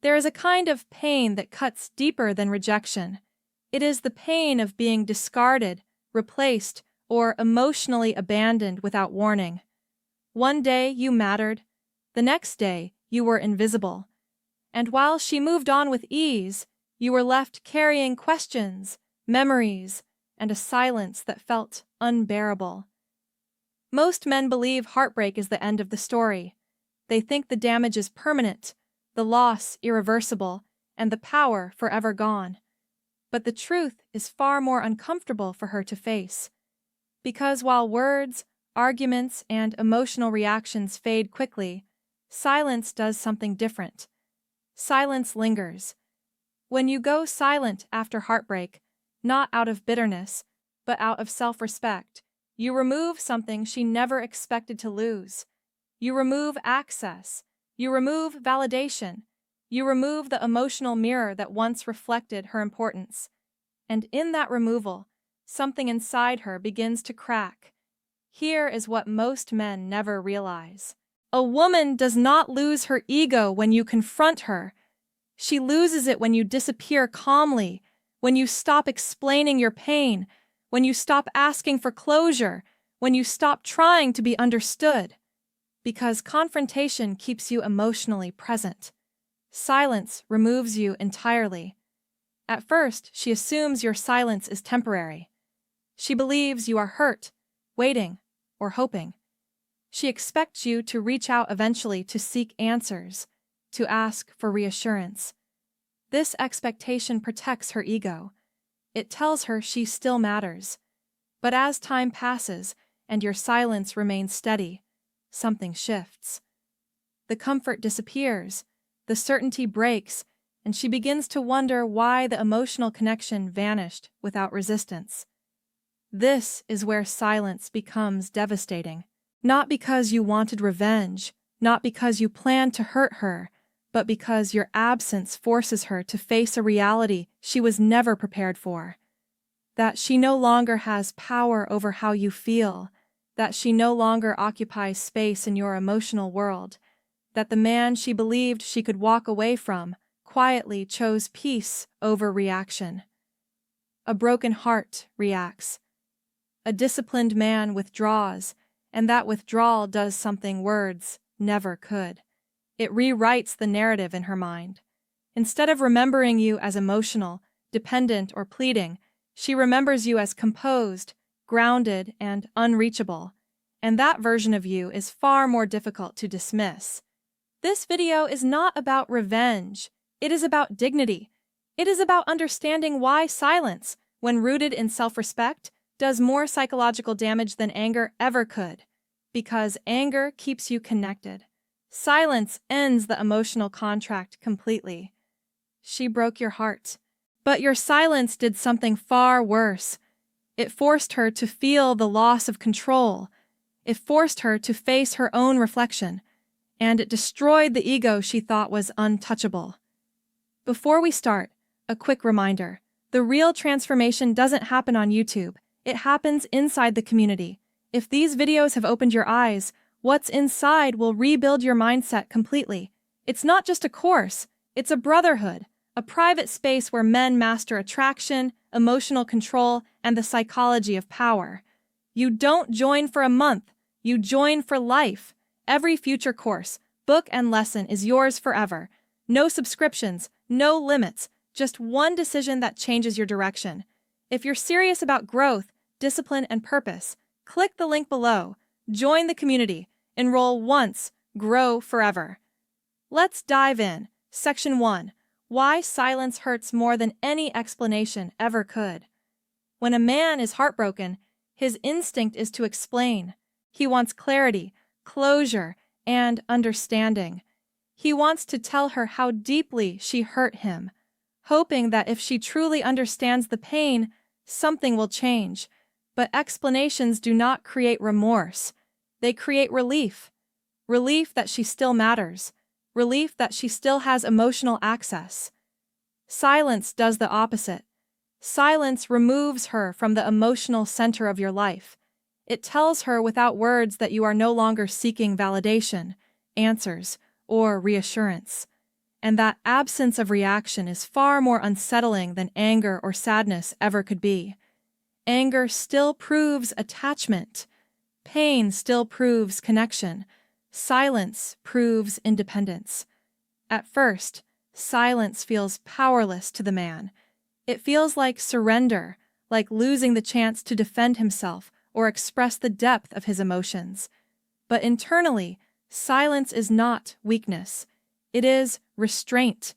There is a kind of pain that cuts deeper than rejection. It is the pain of being discarded, replaced, or emotionally abandoned without warning. One day you mattered, the next day you were invisible. And while she moved on with ease, you were left carrying questions, memories, and a silence that felt unbearable. Most men believe heartbreak is the end of the story. They think the damage is permanent, the loss irreversible, and the power forever gone. But the truth is far more uncomfortable for her to face. Because while words, arguments, and emotional reactions fade quickly, silence does something different. Silence lingers. When you go silent after heartbreak, not out of bitterness, but out of self-respect, you remove something she never expected to lose. You remove access. You remove validation. You remove the emotional mirror that once reflected her importance. And in that removal, something inside her begins to crack. Here is what most men never realize. A woman does not lose her ego when you confront her. She loses it when you disappear calmly, when you stop explaining your pain, when you stop asking for closure, when you stop trying to be understood. Because confrontation keeps you emotionally present. Silence removes you entirely. At first, she assumes your silence is temporary. She believes you are hurt, waiting, or hoping. She expects you to reach out eventually to seek answers, to ask for reassurance. This expectation protects her ego. It tells her she still matters. But as time passes and your silence remains steady, something shifts. The comfort disappears, the certainty breaks, and she begins to wonder why the emotional connection vanished without resistance. This is where silence becomes devastating. Not because you wanted revenge, not because you planned to hurt her, but because your absence forces her to face a reality she was never prepared for. That she no longer has power over how you feel, that she no longer occupies space in your emotional world, that the man she believed she could walk away from quietly chose peace over reaction. A broken heart reacts. A disciplined man withdraws, and that withdrawal does something words never could. It rewrites the narrative in her mind. Instead of remembering you as emotional, dependent, or pleading, she remembers you as composed, grounded, and unreachable. And that version of you is far more difficult to dismiss. This video is not about revenge. It is about dignity. It is about understanding why silence, when rooted in self-respect, does more psychological damage than anger ever could. Because anger keeps you connected. Silence ends the emotional contract completely. She broke your heart. But your silence did something far worse. It forced her to feel the loss of control. It forced her to face her own reflection. And it destroyed the ego she thought was untouchable. Before we start, a quick reminder. The real transformation doesn't happen on YouTube. It happens inside the community. If these videos have opened your eyes, what's inside will rebuild your mindset completely. It's not just a course, it's a brotherhood, a private space where men master attraction, emotional control, and the psychology of power. You don't join for a month, you join for life. Every future course, book, and lesson is yours forever. No subscriptions, no limits, just one decision that changes your direction. If you're serious about growth, discipline, and purpose, click the link below. Join the community. Enroll once, grow forever. Let's dive in. Section 1. Why silence hurts more than any explanation ever could. When a man is heartbroken, his instinct is to explain. He wants clarity, closure, and understanding. He wants to tell her how deeply she hurt him, hoping that if she truly understands the pain, something will change. But explanations do not create remorse. They create relief. Relief that she still matters. Relief that she still has emotional access. Silence does the opposite. Silence removes her from the emotional center of your life. It tells her without words that you are no longer seeking validation, answers, or reassurance. And that absence of reaction is far more unsettling than anger or sadness ever could be. Anger still proves attachment. Pain still proves connection. Silence proves independence. At first, silence feels powerless to the man. It feels like surrender, like losing the chance to defend himself or express the depth of his emotions. But internally, silence is not weakness. It is restraint,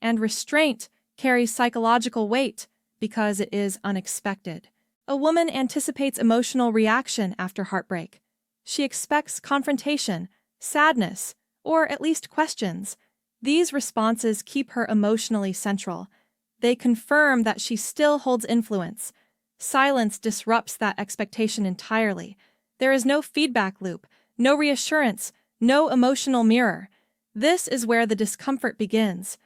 and restraint carries psychological weight because it is unexpected. A woman anticipates emotional reaction after heartbreak. She expects confrontation, sadness, or at least questions. These responses keep her emotionally central. They confirm that she still holds influence. Silence disrupts that expectation entirely. There is no feedback loop, no reassurance, no emotional mirror. This is where the discomfort begins.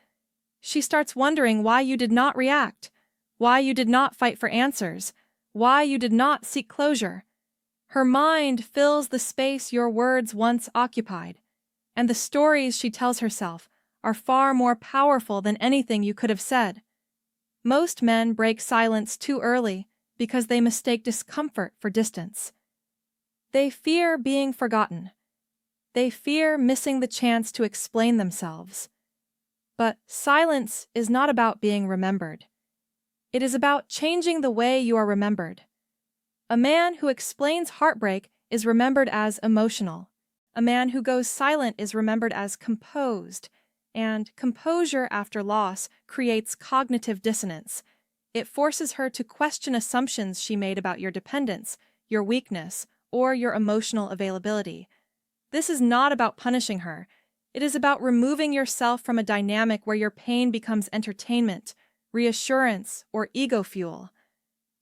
She starts wondering why you did not react, why you did not fight for answers, why you did not seek closure. Her mind fills the space your words once occupied, and the stories she tells herself are far more powerful than anything you could have said. Most men break silence too early because they mistake discomfort for distance. They fear being forgotten. They fear missing the chance to explain themselves. But silence is not about being remembered. It is about changing the way you are remembered. A man who explains heartbreak is remembered as emotional. A man who goes silent is remembered as composed. And composure after loss creates cognitive dissonance. It forces her to question assumptions she made about your dependence, your weakness, or your emotional availability. This is not about punishing her. It is about removing yourself from a dynamic where your pain becomes entertainment, reassurance, or ego fuel.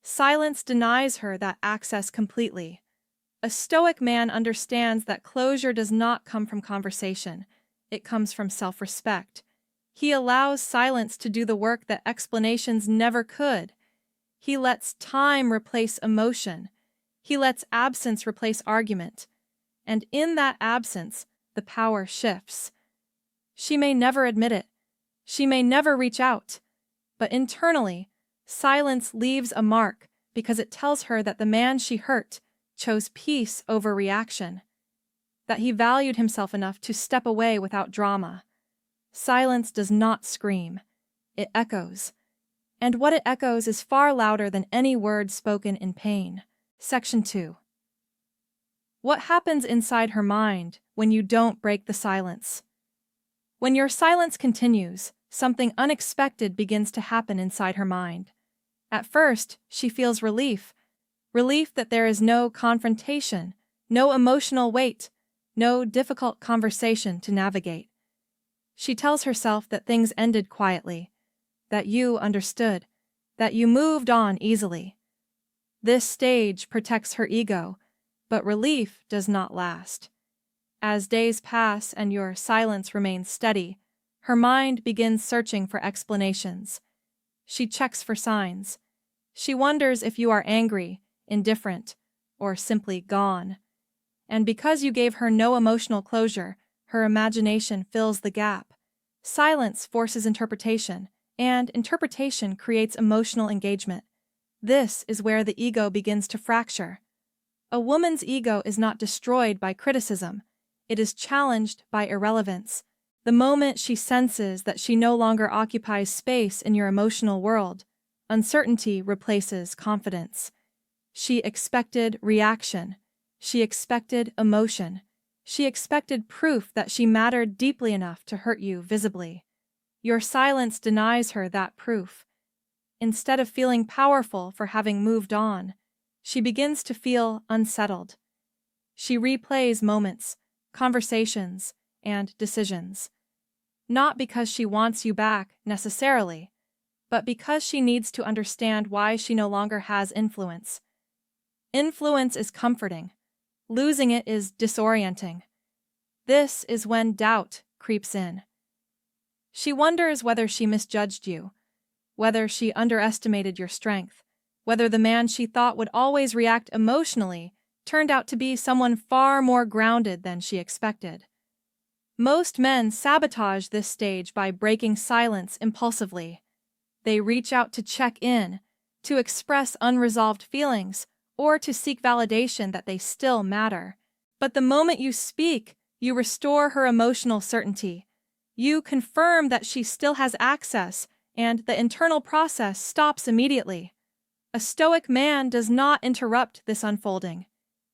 Silence denies her that access completely. A stoic man understands that closure does not come from conversation. It comes from self-respect. He allows silence to do the work that explanations never could. He lets time replace emotion. He lets absence replace argument. And in that absence, the power shifts. She may never admit it. She may never reach out. But internally, silence leaves a mark because it tells her that the man she hurt chose peace over reaction, that he valued himself enough to step away without drama. Silence does not scream. It echoes. And what it echoes is far louder than any word spoken in pain. Section 2. What happens inside her mind when you don't break the silence? When your silence continues, something unexpected begins to happen inside her mind. At first, she feels relief. Relief that there is no confrontation, no emotional weight, no difficult conversation to navigate. She tells herself that things ended quietly, that you understood, that you moved on easily. This stage protects her ego, but relief does not last. As days pass and your silence remains steady, her mind begins searching for explanations. She checks for signs. She wonders if you are angry, indifferent, or simply gone. And because you gave her no emotional closure, her imagination fills the gap. Silence forces interpretation, and interpretation creates emotional engagement. This is where the ego begins to fracture. A woman's ego is not destroyed by criticism. It is challenged by irrelevance. The moment she senses that she no longer occupies space in your emotional world, uncertainty replaces confidence. She expected reaction. She expected emotion. She expected proof that she mattered deeply enough to hurt you visibly. Your silence denies her that proof. Instead of feeling powerful for having moved on, she begins to feel unsettled. She replays moments, conversations, and decisions. Not because she wants you back, necessarily, but because she needs to understand why she no longer has influence. Influence is comforting. Losing it is disorienting. This is when doubt creeps in. She wonders whether she misjudged you, whether she underestimated your strength, whether the man she thought would always react emotionally turned out to be someone far more grounded than she expected. Most men sabotage this stage by breaking silence impulsively. They reach out to check in, to express unresolved feelings, or to seek validation that they still matter. But the moment you speak, you restore her emotional certainty. You confirm that she still has access, and the internal process stops immediately. A stoic man does not interrupt this unfolding.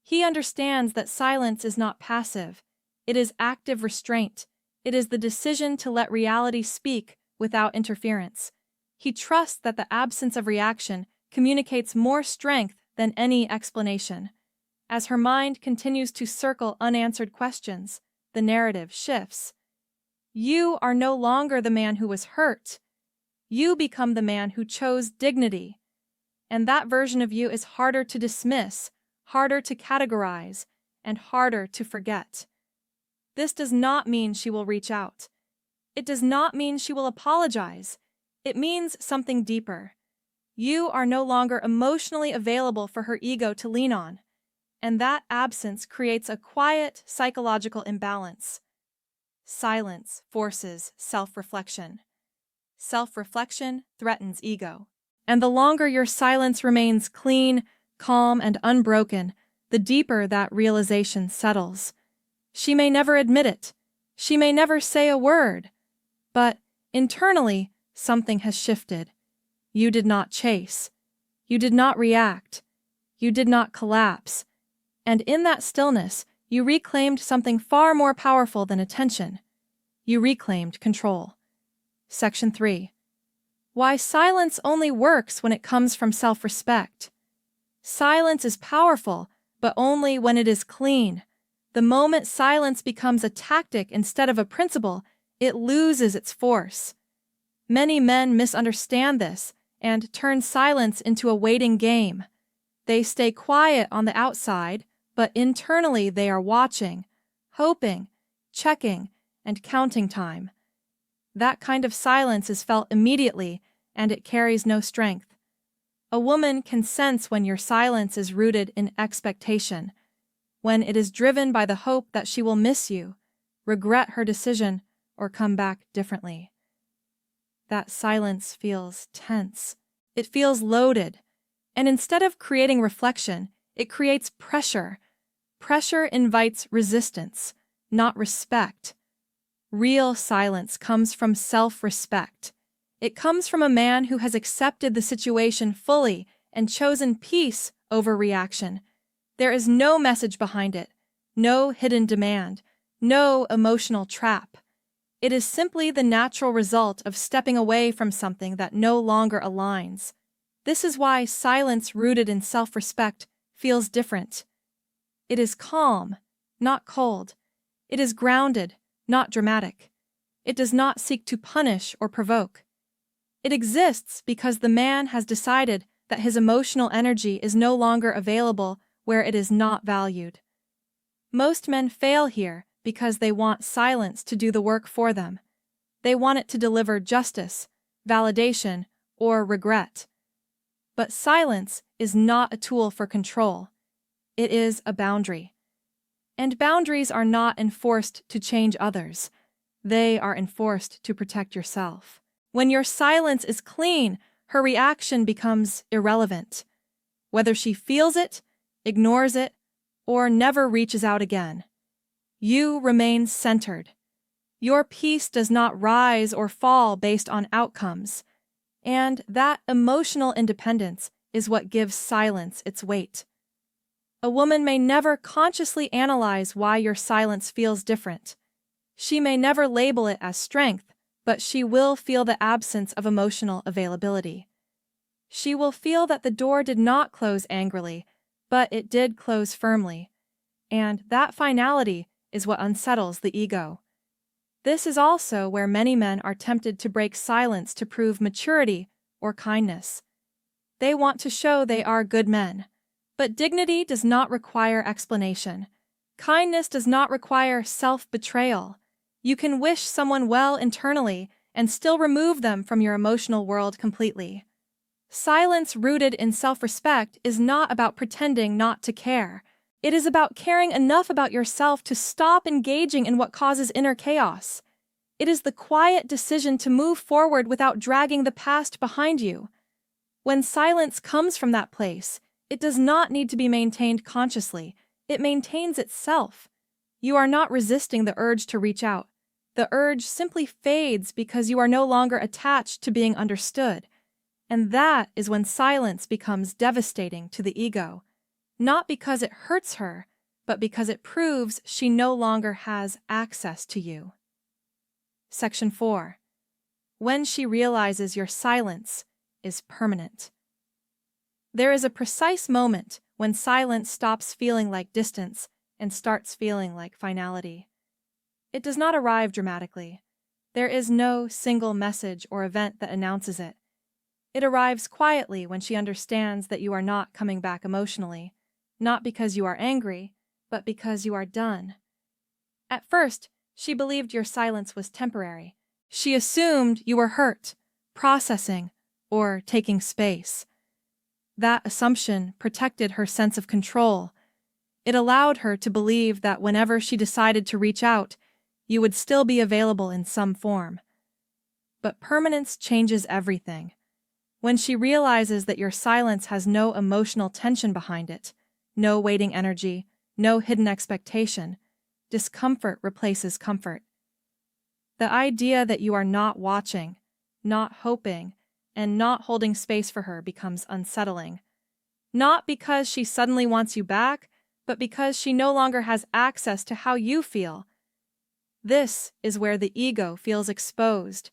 He understands that silence is not passive. It is active restraint. It is the decision to let reality speak without interference. He trusts that the absence of reaction communicates more strength than any explanation. As her mind continues to circle unanswered questions, the narrative shifts. You are no longer the man who was hurt. You become the man who chose dignity. And that version of you is harder to dismiss, harder to categorize, and harder to forget. This does not mean she will reach out. It does not mean she will apologize. It means something deeper. You are no longer emotionally available for her ego to lean on, and that absence creates a quiet psychological imbalance. Silence forces self-reflection. Self-reflection threatens ego. And the longer your silence remains clean, calm, and unbroken, the deeper that realization settles. She may never admit it. She may never say a word. But internally, something has shifted. You did not chase. You did not react. You did not collapse. And in that stillness, you reclaimed something far more powerful than attention. You reclaimed control. Section 3. Why silence only works when it comes from self-respect. Silence is powerful, but only when it is clean. The moment silence becomes a tactic instead of a principle, it loses its force. Many men misunderstand this and turn silence into a waiting game. They stay quiet on the outside, but internally they are watching, hoping, checking, and counting time. That kind of silence is felt immediately, and it carries no strength. A woman can sense when your silence is rooted in expectation, when it is driven by the hope that she will miss you, regret her decision, or come back differently. That silence feels tense. It feels loaded. And instead of creating reflection, it creates pressure. Pressure invites resistance, not respect. Real silence comes from self-respect. It comes from a man who has accepted the situation fully and chosen peace over reaction. There is no message behind it, no hidden demand, no emotional trap. It is simply the natural result of stepping away from something that no longer aligns. This is why silence rooted in self-respect feels different. It is calm, not cold. It is grounded, not dramatic. It does not seek to punish or provoke. It exists because the man has decided that his emotional energy is no longer available where it is not valued. Most men fail here because they want silence to do the work for them. They want it to deliver justice, validation, or regret. But silence is not a tool for control. It is a boundary. And boundaries are not enforced to change others. They are enforced to protect yourself. When your silence is clean, her reaction becomes irrelevant. Whether she feels it, ignores it, or never reaches out again. You remain centered. Your peace does not rise or fall based on outcomes, and that emotional independence is what gives silence its weight. A woman may never consciously analyze why your silence feels different. She may never label it as strength, but she will feel the absence of emotional availability. She will feel that the door did not close angrily, but it did close firmly, and that finality is what unsettles the ego. This is also where many men are tempted to break silence to prove maturity or kindness. They want to show they are good men. But dignity does not require explanation. Kindness does not require self-betrayal. You can wish someone well internally and still remove them from your emotional world completely. Silence rooted in self-respect is not about pretending not to care. It is about caring enough about yourself to stop engaging in what causes inner chaos. It is the quiet decision to move forward without dragging the past behind you. When silence comes from that place, it does not need to be maintained consciously. It maintains itself. You are not resisting the urge to reach out. The urge simply fades because you are no longer attached to being understood. And that is when silence becomes devastating to the ego. Not because it hurts her, but because it proves she no longer has access to you. Section 4. When she realizes your silence is permanent. There is a precise moment when silence stops feeling like distance and starts feeling like finality. It does not arrive dramatically. There is no single message or event that announces it. It arrives quietly when she understands that you are not coming back emotionally, not because you are angry, but because you are done. At first, she believed your silence was temporary. She assumed you were hurt, processing, or taking space. That assumption protected her sense of control. It allowed her to believe that whenever she decided to reach out, you would still be available in some form. But permanence changes everything. When she realizes that your silence has no emotional tension behind it, no waiting energy, no hidden expectation, discomfort replaces comfort. The idea that you are not watching, not hoping, and not holding space for her becomes unsettling. Not because she suddenly wants you back, but because she no longer has access to how you feel. This is where the ego feels exposed.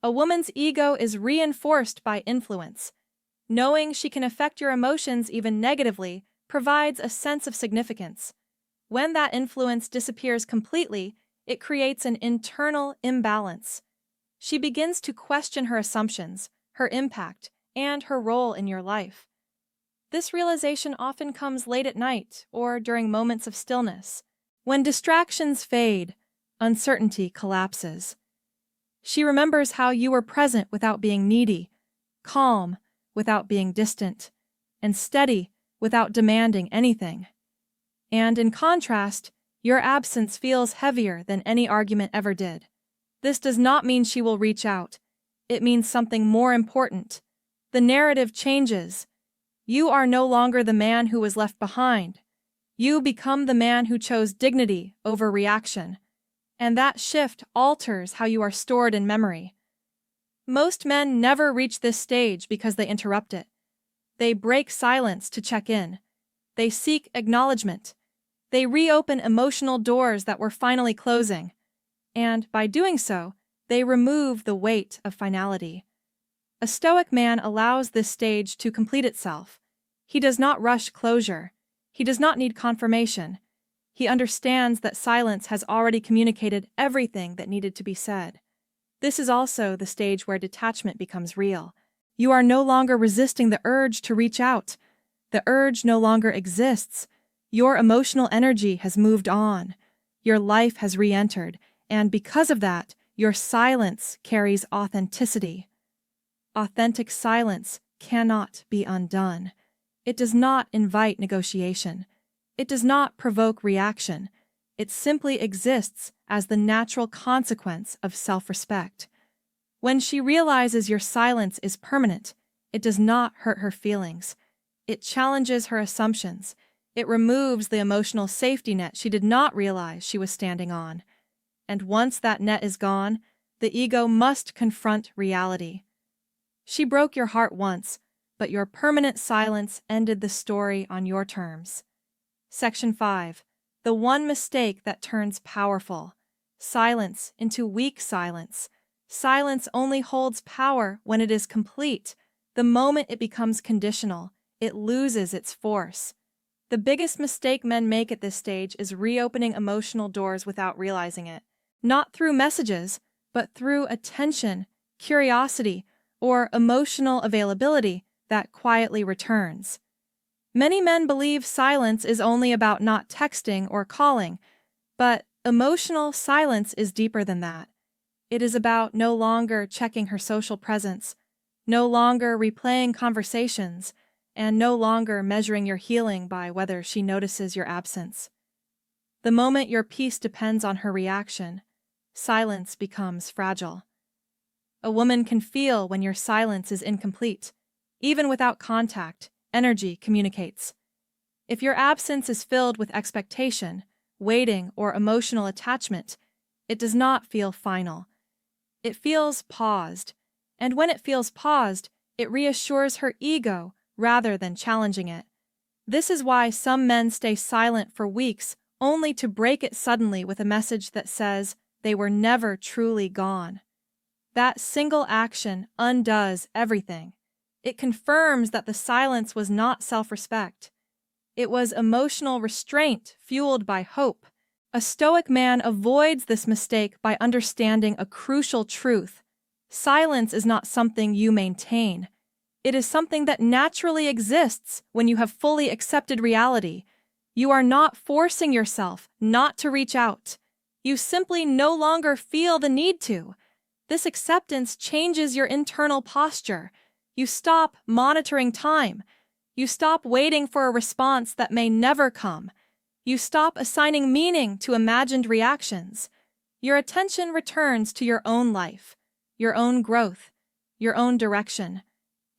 A woman's ego is reinforced by influence. Knowing she can affect your emotions even negatively provides a sense of significance. When that influence disappears completely, it creates an internal imbalance. She begins to question her assumptions, her impact, and her role in your life. This realization often comes late at night or during moments of stillness. When distractions fade, uncertainty collapses. She remembers how you were present without being needy, calm without being distant, and steady without demanding anything. And in contrast, your absence feels heavier than any argument ever did. This does not mean she will reach out. It means something more important. The narrative changes. You are no longer the man who was left behind. You become the man who chose dignity over reaction. And that shift alters how you are stored in memory. Most men never reach this stage because they interrupt it. They break silence to check in. They seek acknowledgement. They reopen emotional doors that were finally closing. And by doing so, they remove the weight of finality. A stoic man allows this stage to complete itself. He does not rush closure. He does not need confirmation. He understands that silence has already communicated everything that needed to be said. This is also the stage where detachment becomes real. You are no longer resisting the urge to reach out. The urge no longer exists. Your emotional energy has moved on. Your life has re-entered, and because of that, your silence carries authenticity. Authentic silence cannot be undone. It does not invite negotiation. It does not provoke reaction. It simply exists as the natural consequence of self-respect. When she realizes your silence is permanent, it does not hurt her feelings. It challenges her assumptions. It removes the emotional safety net she did not realize she was standing on. And once that net is gone, the ego must confront reality. She broke your heart once, but your permanent silence ended the story on your terms. Section 5. The one mistake that turns powerful. Silence into weak silence. Silence only holds power when it is complete. The moment it becomes conditional, it loses its force. The biggest mistake men make at this stage is reopening emotional doors without realizing it. Not through messages, but through attention, curiosity, or emotional availability that quietly returns. Many men believe silence is only about not texting or calling, but emotional silence is deeper than that. It is about no longer checking her social presence, no longer replaying conversations, and no longer measuring your healing by whether she notices your absence. The moment your peace depends on her reaction, silence becomes fragile. A woman can feel when your silence is incomplete. Even without contact, energy communicates. If your absence is filled with expectation, waiting, or emotional attachment, it does not feel final. It feels paused, and when it feels paused, it reassures her ego rather than challenging it. This is why some men stay silent for weeks only to break it suddenly with a message that says they were never truly gone. That single action undoes everything. It confirms that the silence was not self-respect. It was emotional restraint fueled by hope. A stoic man avoids this mistake by understanding a crucial truth. Silence is not something you maintain. It is something that naturally exists when you have fully accepted reality. You are not forcing yourself not to reach out. You simply no longer feel the need to. This acceptance changes your internal posture. You stop monitoring time. You stop waiting for a response that may never come. You stop assigning meaning to imagined reactions. Your attention returns to your own life, your own growth, your own direction.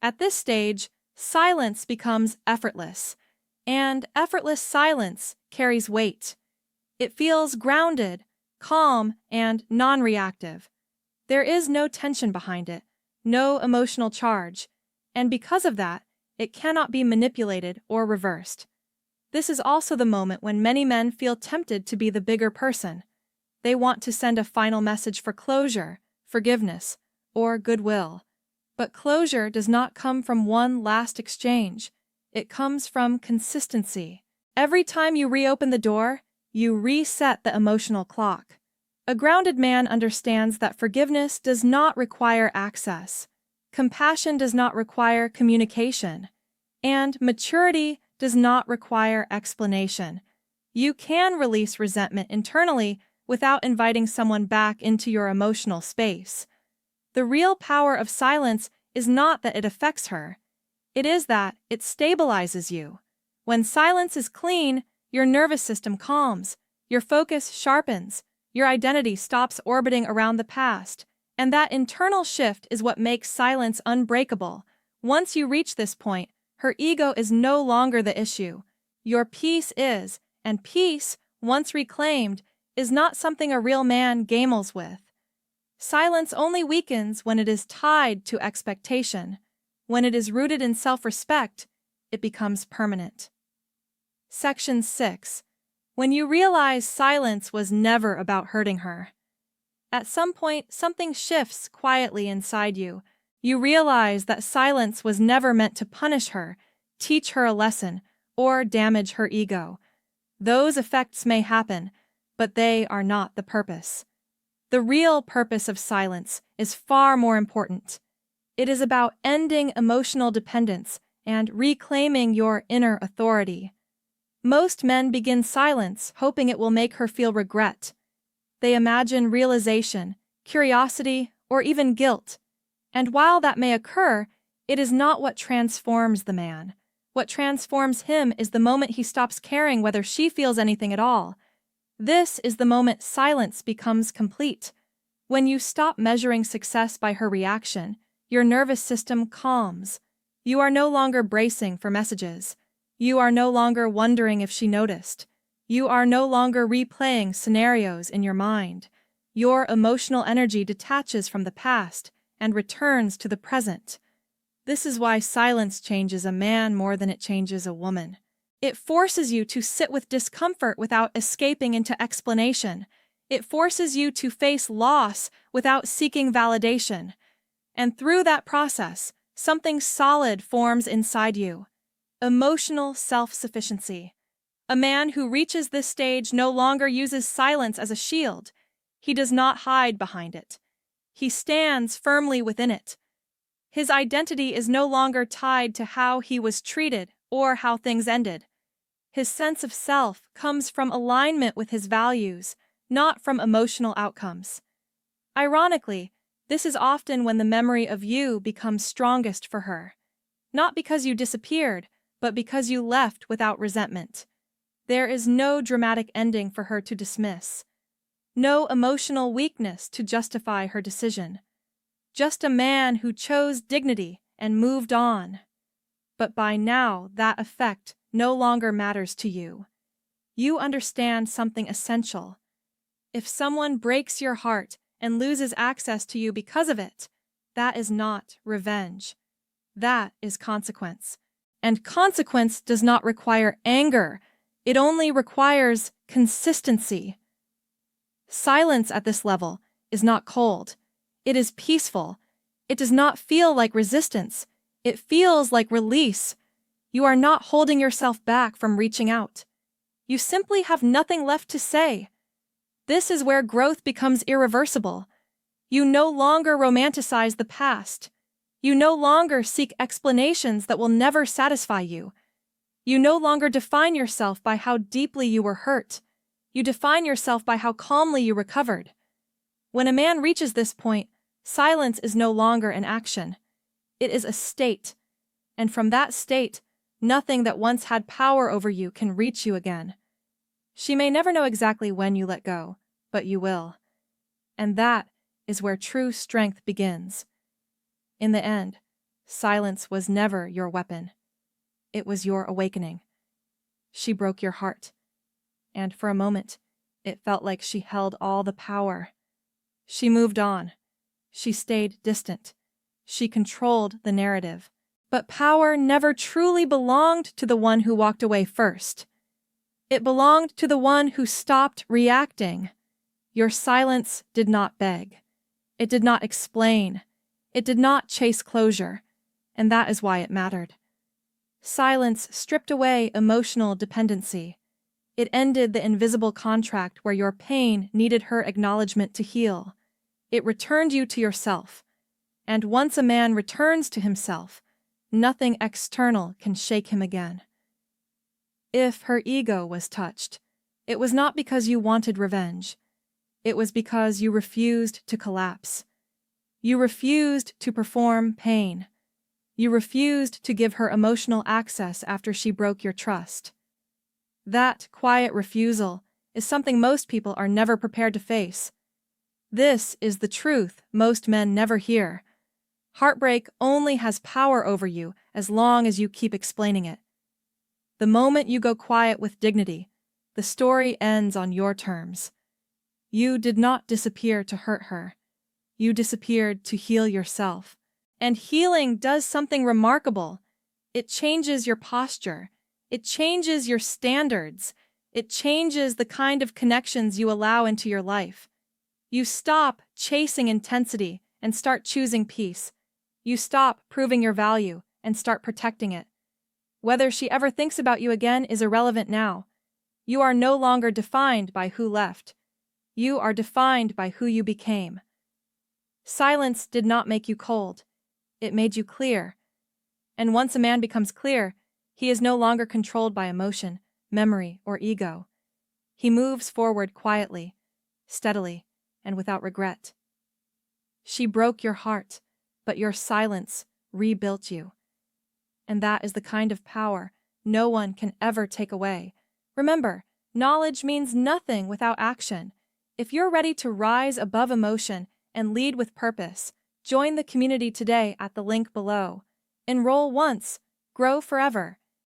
At this stage, silence becomes effortless, and effortless silence carries weight. It feels grounded, calm, and non-reactive. There is no tension behind it, no emotional charge, and because of that, it cannot be manipulated or reversed. This is also the moment when many men feel tempted to be the bigger person. They want to send a final message for closure, forgiveness, or goodwill. But closure does not come from one last exchange. It comes from consistency. Every time you reopen the door, you reset the emotional clock. A grounded man understands that forgiveness does not require access. Compassion does not require communication. And maturity does not require explanation. You can release resentment internally without inviting someone back into your emotional space. The real power of silence is not that it affects her. It is that it stabilizes you. When silence is clean, your nervous system calms, your focus sharpens, your identity stops orbiting around the past, and that internal shift is what makes silence unbreakable. Once you reach this point, her ego is no longer the issue. Your peace is, and peace, once reclaimed, is not something a real man gambles with. Silence only weakens when it is tied to expectation. When it is rooted in self-respect, it becomes permanent. Section 6. When you realize silence was never about hurting her. At some point, something shifts quietly inside you. You realize that silence was never meant to punish her, teach her a lesson, or damage her ego. Those effects may happen, but they are not the purpose. The real purpose of silence is far more important. It is about ending emotional dependence and reclaiming your inner authority. Most men begin silence hoping it will make her feel regret. They imagine realization, curiosity, or even guilt. And while that may occur, it is not what transforms the man. What transforms him is the moment he stops caring whether she feels anything at all. This is the moment silence becomes complete. When you stop measuring success by her reaction, your nervous system calms. You are no longer bracing for messages. You are no longer wondering if she noticed. You are no longer replaying scenarios in your mind. Your emotional energy detaches from the past and returns to the present. This is why silence changes a man more than it changes a woman. It forces you to sit with discomfort without escaping into explanation. It forces you to face loss without seeking validation. And through that process, something solid forms inside you. Emotional self-sufficiency. A man who reaches this stage no longer uses silence as a shield. He does not hide behind it. He stands firmly within it. His identity is no longer tied to how he was treated or how things ended. His sense of self comes from alignment with his values, not from emotional outcomes. Ironically, this is often when the memory of you becomes strongest for her. not because you disappeared, but because you left without resentment. There is no dramatic ending for her to dismiss, no emotional weakness to justify her decision. Just a man who chose dignity and moved on. But by now, that effect no longer matters to you. You understand something essential. If someone breaks your heart and loses access to you because of it, that is not revenge. That is consequence. And consequence does not require anger. It only requires consistency. Silence at this level is not cold. It is peaceful. It does not feel like resistance. It feels like release. You are not holding yourself back from reaching out. You simply have nothing left to say. This is where growth becomes irreversible. You no longer romanticize the past. You no longer seek explanations that will never satisfy you. You no longer define yourself by how deeply you were hurt. You define yourself by how calmly you recovered. When a man reaches this point, silence is no longer an action. It is a state. And from that state, nothing that once had power over you can reach you again. She may never know exactly when you let go, but you will. And that is where true strength begins. In the end, silence was never your weapon. It was your awakening. She broke your heart. And for a moment, it felt like she held all the power. She moved on. She stayed distant. She controlled the narrative. But power never truly belonged to the one who walked away first. It belonged to the one who stopped reacting. Your silence did not beg. It did not explain. It did not chase closure. And that is why it mattered. Silence stripped away emotional dependency. It ended the invisible contract where your pain needed her acknowledgement to heal. It returned you to yourself. And once a man returns to himself, nothing external can shake him again. If her ego was touched, it was not because you wanted revenge. It was because you refused to collapse. You refused to perform pain. You refused to give her emotional access after she broke your trust. That quiet refusal is something most people are never prepared to face. This is the truth most men never hear. Heartbreak only has power over you as long as you keep explaining it. The moment you go quiet with dignity, the story ends on your terms. You did not disappear to hurt her. You disappeared to heal yourself. And healing does something remarkable. It changes your posture. It changes your standards. It changes the kind of connections you allow into your life. You stop chasing intensity and start choosing peace. You stop proving your value and start protecting it. Whether she ever thinks about you again is irrelevant now. You are no longer defined by who left. You are defined by who you became. Silence did not make you cold. It made you clear. And once a man becomes clear, he is no longer controlled by emotion, memory, or ego. He moves forward quietly, steadily, and without regret. She broke your heart, but your silence rebuilt you. And that is the kind of power no one can ever take away. Remember, knowledge means nothing without action. If you're ready to rise above emotion and lead with purpose, join the community today at the link below. Enroll once, grow forever.